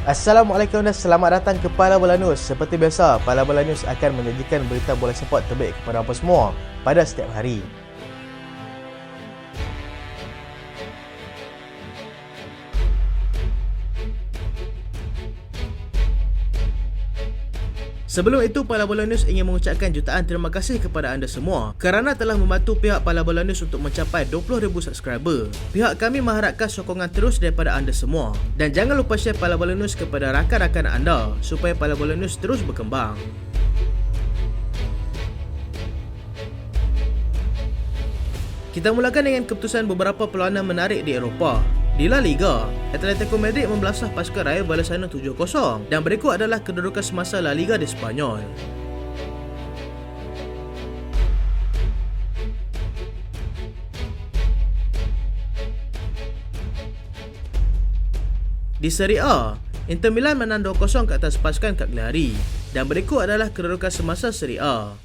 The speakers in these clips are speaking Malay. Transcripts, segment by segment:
Assalamualaikum dan selamat datang ke Pala Bola News. Seperti biasa, Pala Bola News akan menyajikan berita bola sepak terbaik kepada anda semua pada setiap hari. Sebelum itu, Pala Bola News ingin mengucapkan jutaan terima kasih kepada anda semua kerana telah membantu pihak Pala Bola News untuk mencapai 20,000 subscriber. Pihak kami mengharapkan sokongan terus daripada anda semua. Dan jangan lupa share Pala Bola News kepada rakan-rakan anda supaya Pala Bola News terus berkembang. Kita mulakan dengan keputusan beberapa perlawanan menarik di Eropah. Di La Liga, Atletico Madrid membelasah pasukan Rayo Vallecano 7-0 dan berikut adalah kedudukan semasa La Liga di Spanyol. Di Serie A, Inter Milan menang 2-0 ke atas pasukan Cagliari dan berikut adalah kedudukan semasa Serie A.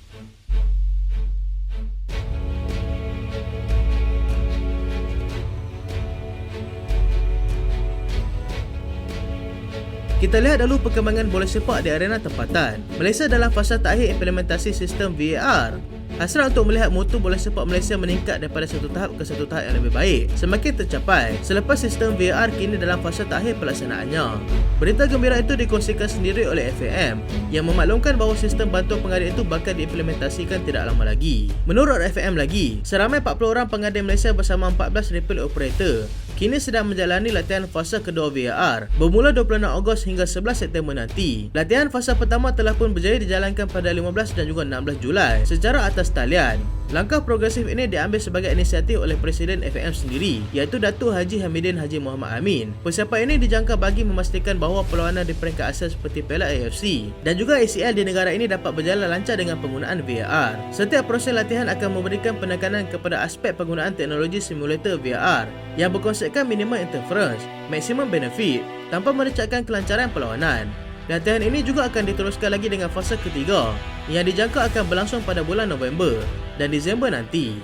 Kita lihat dulu perkembangan bola sepak di arena tempatan. Malaysia dalam fasa terakhir implementasi sistem VAR. Hasrat untuk melihat mutu bola sepak Malaysia meningkat daripada satu tahap ke satu tahap yang lebih baik semakin tercapai selepas sistem VAR kini dalam fasa terakhir pelaksanaannya. Berita gembira itu dikongsikan sendiri oleh FAM yang memaklumkan bahawa sistem bantuan pengadil itu bakal diimplementasikan tidak lama lagi. Menurut FAM lagi, seramai 40 orang pengadil Malaysia bersama 14 replay operator kini sedang menjalani latihan fasa kedua VAR bermula 26 Ogos hingga 11 September nanti. Latihan fasa pertama telah pun berjaya dijalankan pada 15 dan juga 16 Julai secara atas talian. Langkah progresif ini diambil sebagai inisiatif oleh Presiden FAM sendiri, iaitu Datuk Haji Hamidin Haji Muhammad Amin. Persiapan ini dijangka bagi memastikan bahawa perlawanan di peringkat asal seperti Piala AFC dan juga ACL di negara ini dapat berjalan lancar dengan penggunaan VAR. Setiap proses latihan akan memberikan penekanan kepada aspek penggunaan teknologi simulator VAR yang berkonsepkan minimal interference, maximum benefit tanpa merecatkan kelancaran perlawanan. Latihan ini juga akan diteruskan lagi dengan fasa ketiga yang dijangka akan berlangsung pada bulan November dan Disember nanti.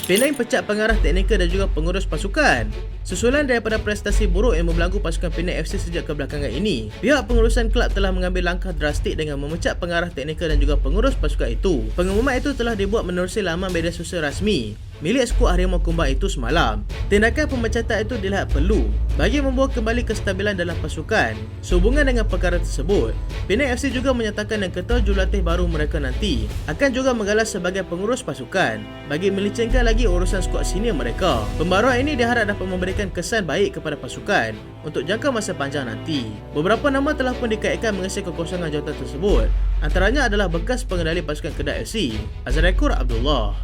Penang pecat pengarah teknikal dan juga pengurus pasukan. Susulan daripada prestasi buruk yang membelenggu pasukan Penang FC sejak kebelakangan ini, pihak pengurusan kelab telah mengambil langkah drastik dengan memecat pengarah teknikal dan juga pengurus pasukan itu. Pengumuman itu telah dibuat menerusi laman media sosial rasmi milik skuad Harimau Kumbang itu semalam. Tindakan pemecatan itu dilihat perlu bagi membawa kembali kestabilan dalam pasukan. Sehubungan dengan perkara tersebut, Penang FC juga menyatakan yang ketua jurulatih baru mereka nanti akan juga menggalas sebagai pengurus pasukan bagi melincingkan lagi urusan skuad senior mereka. Pembaruan ini diharap dapat memberikan kesan baik kepada pasukan untuk jangka masa panjang nanti. Beberapa nama telah pun dikaitkan mengisi kekosongan jawatan tersebut. Antaranya adalah bekas pengendali pasukan Kedah FC, Azrakur Abdullah.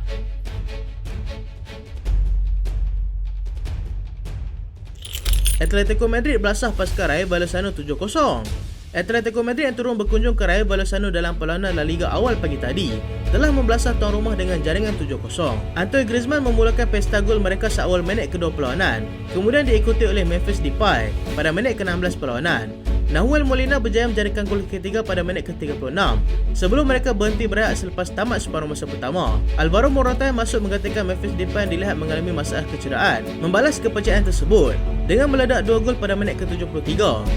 Atletico Madrid belasah pasukan Rayo Vallecano 7-0. Atletico Madrid yang turun berkunjung ke Rayo Vallecano dalam perlawanan La Liga awal pagi tadi telah membelasah tuan rumah dengan jaringan 7-0. Antoine Griezmann memulakan pesta gol mereka seawal minit kedua perlawanan, kemudian diikuti oleh Memphis Depay pada minit ke-16 perlawanan. Nahuel Molina berjaya menjadikan gol ketiga pada minit ke-36 sebelum mereka berhenti berehat selepas tamat separuh masa pertama. Alvaro Morata yang masuk menggantikan Memphis Depay yang dilihat mengalami masalah kecederaan membalas kepercayaan tersebut dengan meledak 2 gol pada minit ke-73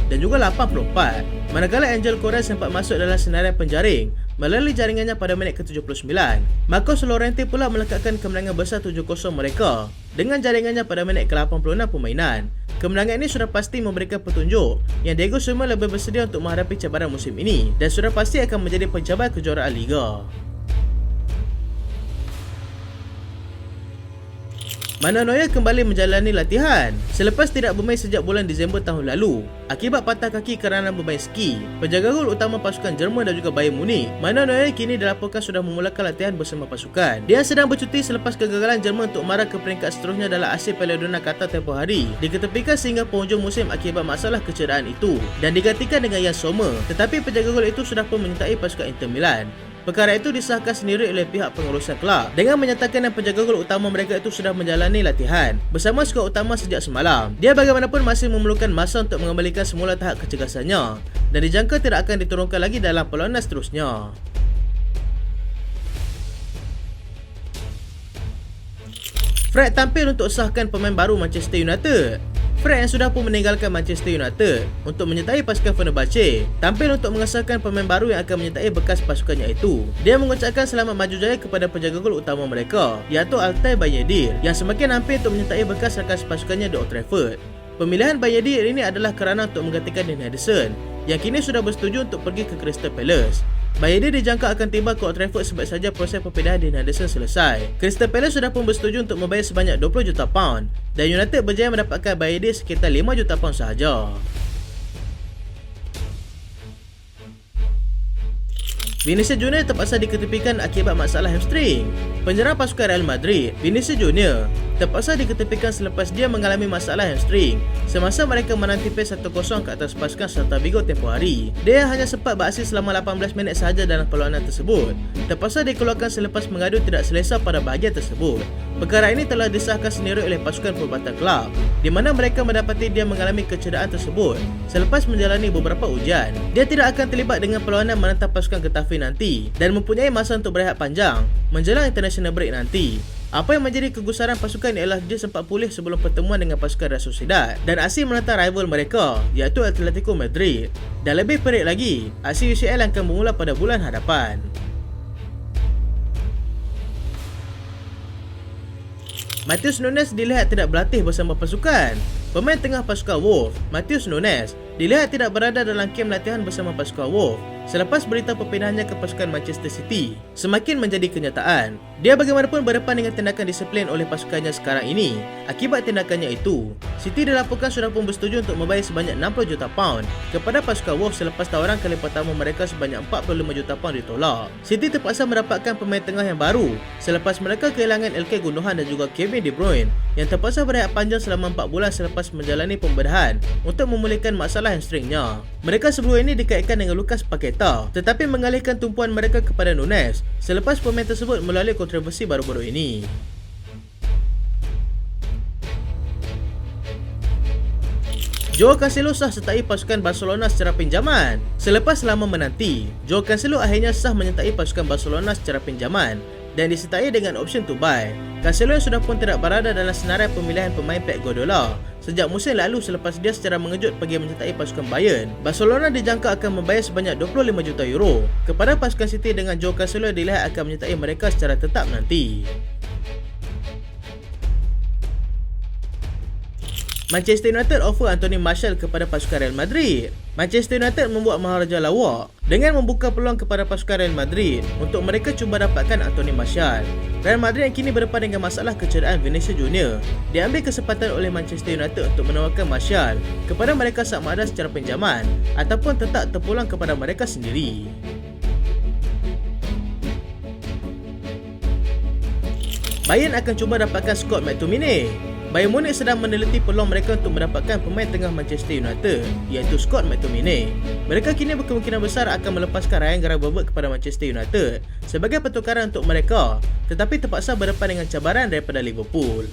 dan juga 84, manakala Angel Correa sempat masuk dalam senarai penjaring melalui jaringannya pada minit ke-79. Marcos Llorente pula melekatkan kemenangan besar 7-0 mereka dengan jaringannya pada minit ke-86 permainan. Kemenangan ini sudah pasti memberikan petunjuk yang Diego Simeone lebih bersedia untuk menghadapi cabaran musim ini dan sudah pasti akan menjadi pencabar kejuaraan Liga. Manuel Neuer kembali menjalani latihan selepas tidak bermain sejak bulan Disember tahun lalu akibat patah kaki kerana bermain ski. Penjaga gol utama pasukan Jerman dan juga Bayern Munich, Manuel Neuer kini dilaporkan sudah memulakan latihan bersama pasukan. Dia sedang bercuti selepas kegagalan Jerman untuk marah ke peringkat seterusnya dalam Asia Piala Dunia Qatar tempoh hari diketepikan sehingga penghujung musim akibat masalah kecederaan itu dan digantikan dengan Jan Sommer. Tetapi penjaga gol itu sudah pun menyertai pasukan Inter Milan. Perkara itu disahkan sendiri oleh pihak pengurusan kelab dengan menyatakan yang penjaga gol utama mereka itu sudah menjalani latihan bersama skuad utama sejak semalam. Dia bagaimanapun masih memerlukan masa untuk mengembalikan semula tahap kecergasannya dan dijangka tidak akan diturunkan lagi dalam perlawanan seterusnya. Fred tampil untuk sahkan pemain baru Manchester United. Fred yang sudah pun meninggalkan Manchester United untuk menyertai pasukan Fenerbahce tampil untuk mengesahkan pemain baru yang akan menyertai bekas pasukannya itu. Dia mengucapkan selamat maju jaya kepada penjaga gol utama mereka, iaitu Altay Bayindir, yang semakin hampir untuk menyertai bekas rakan pasukannya di Old Trafford. Pemilihan Bayindir ini adalah kerana untuk menggantikan Dean Henderson yang kini sudah bersetuju untuk pergi ke Crystal Palace. Bayindir dijangka akan tiba ke Old Trafford sebab saja proses perpindahan Dean Henderson selesai. Crystal Palace sudah pun bersetuju untuk membayar sebanyak 20 juta pound dan United berjaya mendapatkan Bayindir sekitar 5 juta pound sahaja. Vinicius Junior terpaksa diketepikan akibat masalah hamstring. Penyerang pasukan Real Madrid, Vinicius Junior, terpaksa diketepikan selepas dia mengalami masalah hamstring semasa mereka menanti PES 1-0 ke atas pasukan Celta Vigo tempoh hari. Dia hanya sempat beraksi selama 18 minit sahaja dalam perlawanan tersebut. Terpaksa dikeluarkan selepas mengadu tidak selesa pada bahagian tersebut. Perkara ini telah disahkan sendiri oleh pasukan perubatan kelab, di mana mereka mendapati dia mengalami kecederaan tersebut selepas menjalani beberapa ujian. Dia tidak akan terlibat dengan perlawanan menentang pasukan Getafe nanti dan mempunyai masa untuk berehat panjang menjelang international break nanti. Apa yang menjadi kegusaran pasukan ialah dia sempat pulih sebelum pertemuan dengan pasukan Real Sociedad dan aksi menentang rival mereka iaitu Atletico Madrid. Dan lebih pelik lagi, aksi UCL akan bermula pada bulan hadapan. Matheus Nunes dilihat tidak berlatih bersama pasukan. Pemain tengah pasukan Wolves, Matheus Nunes, dilihat tidak berada dalam kem latihan bersama pasukan Wolves selepas berita perpindahannya ke pasukan Manchester City semakin menjadi kenyataan. Dia bagaimanapun berdepan dengan tindakan disiplin oleh pasukannya sekarang ini. Akibat tindakannya itu, City dilaporkan sudah pun bersetuju untuk membayar sebanyak 60 juta pound kepada pasukan Wolves selepas tawaran kali pertama mereka sebanyak 45 juta pound ditolak. City terpaksa mendapatkan pemain tengah yang baru selepas mereka kehilangan Ilkay Gundogan dan juga Kevin De Bruyne yang terpaksa berehat panjang selama 4 bulan selepas menjalani pembedahan untuk memulihkan masalah hamstringnya. Mereka sebelum ini dikaitkan dengan Lucas Paqueta, tetapi mengalihkan tumpuan mereka kepada Nunes selepas pemain tersebut melalui kontroversi baru-baru ini. Joao Cancelo sah sertai pasukan Barcelona secara pinjaman. Selepas lama menanti, Joao Cancelo akhirnya sah menyertai pasukan Barcelona secara pinjaman dan disertai dengan option to buy. Cancelo yang sudah pun tidak berada dalam senarai pemilihan pemain Pep Guardiola sejak musim lalu selepas dia secara mengejut pergi menyertai pasukan Bayern. Barcelona dijangka akan membayar sebanyak 25 juta euro kepada pasukan City dengan Joao Cancelo dilihat akan menyertai mereka secara tetap nanti. Manchester United offer Anthony Martial kepada pasukan Real Madrid. Manchester United membuat maharaja lawak dengan membuka peluang kepada pasukan Real Madrid untuk mereka cuba dapatkan Anthony Martial. Real Madrid yang kini berdepan dengan masalah kecederaan Vinicius Junior diambil kesempatan oleh Manchester United untuk menawarkan Martial kepada mereka sama ada secara pinjaman ataupun tetap terpulang kepada mereka sendiri. Bayern akan cuba dapatkan Scott McTominay. Bayern Munich sedang meneliti peluang mereka untuk mendapatkan pemain tengah Manchester United iaitu Scott McTominay. Mereka kini berkemungkinan besar akan melepaskan Ryan Gravenberch kepada Manchester United sebagai pertukaran untuk mereka, tetapi terpaksa berdepan dengan cabaran daripada Liverpool.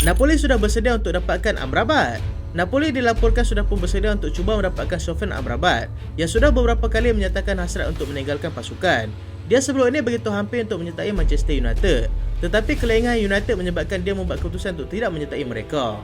Napoli sudah bersedia untuk dapatkan Amrabat. Napoli dilaporkan sudah pun bersedia untuk cuba mendapatkan Sofyan Amrabat yang sudah beberapa kali menyatakan hasrat untuk meninggalkan pasukan. Dia sebelum ini begitu hampir untuk menyertai Manchester United, tetapi kelengahan United menyebabkan dia membuat keputusan untuk tidak menyertai mereka.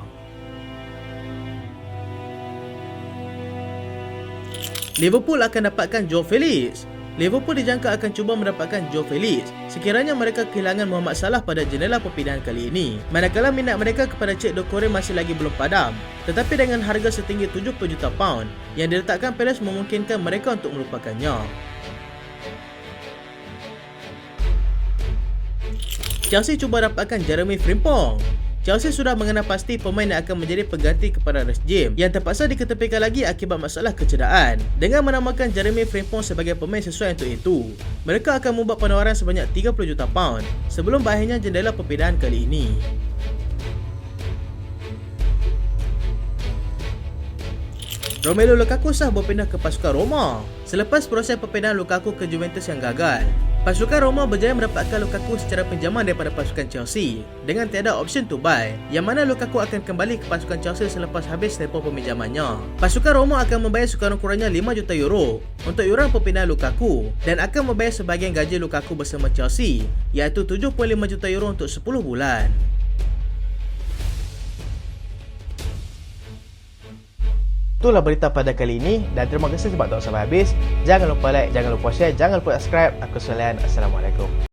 Liverpool akan dapatkan Joao Felix. Liverpool dijangka akan cuba mendapatkan Joao Felix sekiranya mereka kehilangan Mohamed Salah pada jendela perpindahan kali ini. Manakala minat mereka kepada Cek Doucouré masih lagi belum padam, tetapi dengan harga setinggi 70 juta pound yang diletakkan Palace memungkinkan mereka untuk melupakannya. Chelsea cuba dapatkan Jeremy Frimpong. Chelsea sudah mengenal pasti pemain yang akan menjadi pengganti kepada Reece James yang terpaksa diketepikan lagi akibat masalah kecederaan. Dengan menamakan Jeremy Frimpong sebagai pemain sesuai untuk itu, mereka akan membuat penawaran sebanyak 30 juta pound sebelum berakhirnya jendela perpindahan kali ini. Romelu Lukaku sah berpindah ke pasukan Roma selepas proses perpindahan Lukaku ke Juventus yang gagal. Pasukan Roma berjaya mendapatkan Lukaku secara pinjaman daripada pasukan Chelsea dengan tiada option to buy, yang mana Lukaku akan kembali ke pasukan Chelsea selepas habis tempoh peminjamannya. Pasukan Roma akan membayar sekurang-kurangnya 5 juta euro untuk yuran perpindahan Lukaku dan akan membayar sebahagian gaji Lukaku bersama Chelsea, iaitu 7.5 juta euro untuk 10 bulan. Itulah berita pada kali ini dan terima kasih sebab tonton sampai habis. Jangan lupa like, jangan lupa share, jangan lupa subscribe. Aku Sulian. Assalamualaikum.